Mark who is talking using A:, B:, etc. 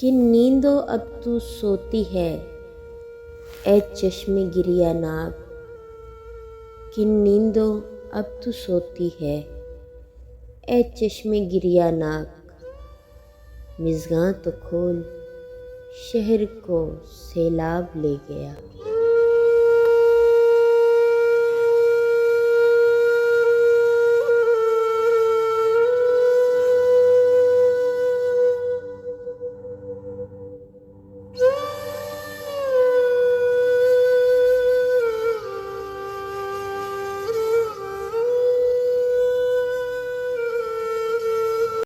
A: कि नींदो अब तू सोती है ए चश्मे गिरिया नाग, कि नींदो अब तू सोती है ए चश्मे गिरिया नाग। मिज़गां तो खोल शहर को सैलाब ले गया।